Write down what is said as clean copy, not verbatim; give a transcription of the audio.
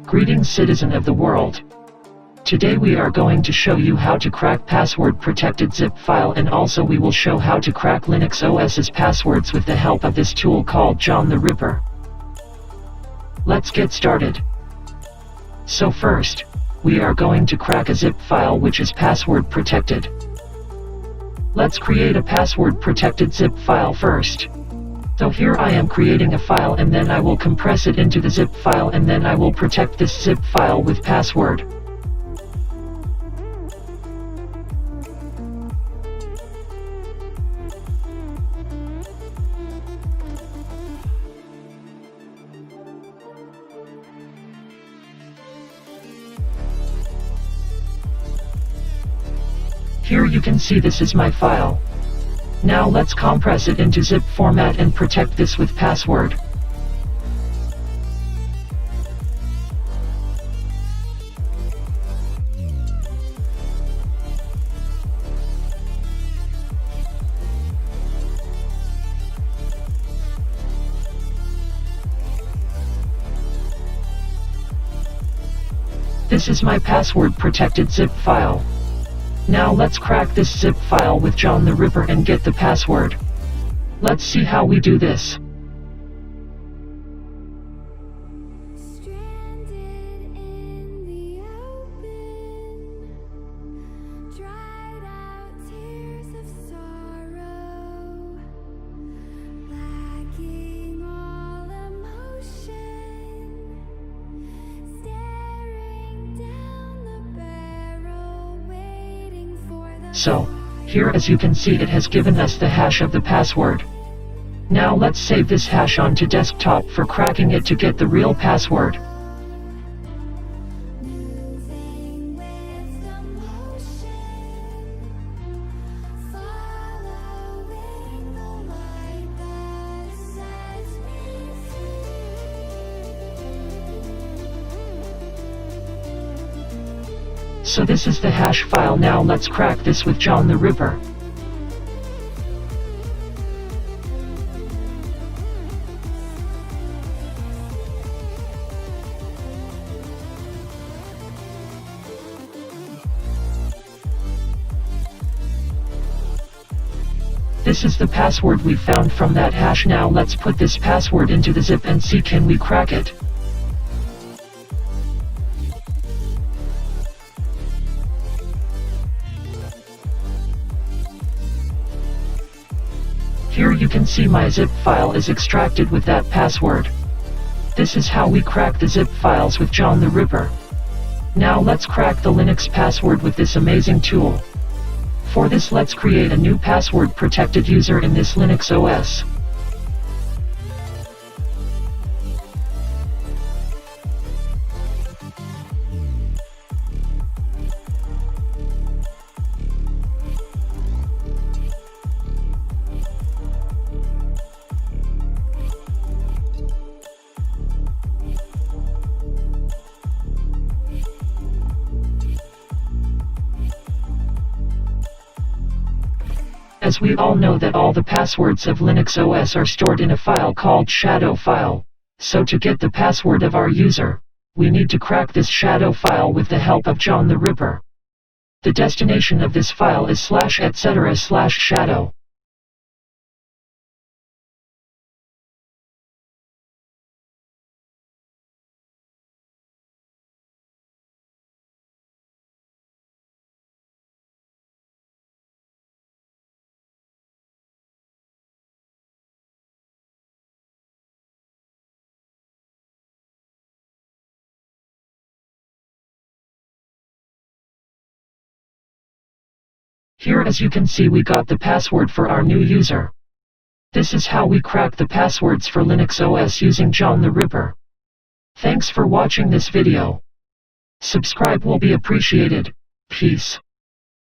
Greetings, citizen of the world. Today we are going to show you how to crack password protected zip file, and also we will show how to crack Linux OS's passwords with the help of this tool called John the Ripper. Let's get started. So first, we are going to crack a zip file which is password protected. Let's create a password protected zip file first. So here I am creating a file, and then I will compress it into the zip file, and then I will protect this zip file with password. Here you can see this is my file. Now let's compress it into zip format and protect this with password. This is my password protected zip file. Now let's crack this zip file with John the Ripper and get the password. Let's see how we do this. So, here as you can see it has given us the hash of the password. Now let's save this hash onto desktop for cracking it to get the real password. So this is the hash file. Now let's crack this with John the Ripper. This is the password we found from that hash. Now let's put this password into the zip and see can we crack it. Here you can see my zip file is extracted with that password. This is how we crack the zip files with John the Ripper. Now let's crack the Linux password with this amazing tool. For this let's create a new password protected user in this Linux OS. As we all know that all the passwords of Linux OS are stored in a file called shadow file. So to get the password of our user, we need to crack this shadow file with the help of John the Ripper. The destination of this file is /etc/shadow. Here as you can see we got the password for our new user. This is how we crack the passwords for Linux OS using John the Ripper. Thanks for watching this video. Subscribe will be appreciated. Peace.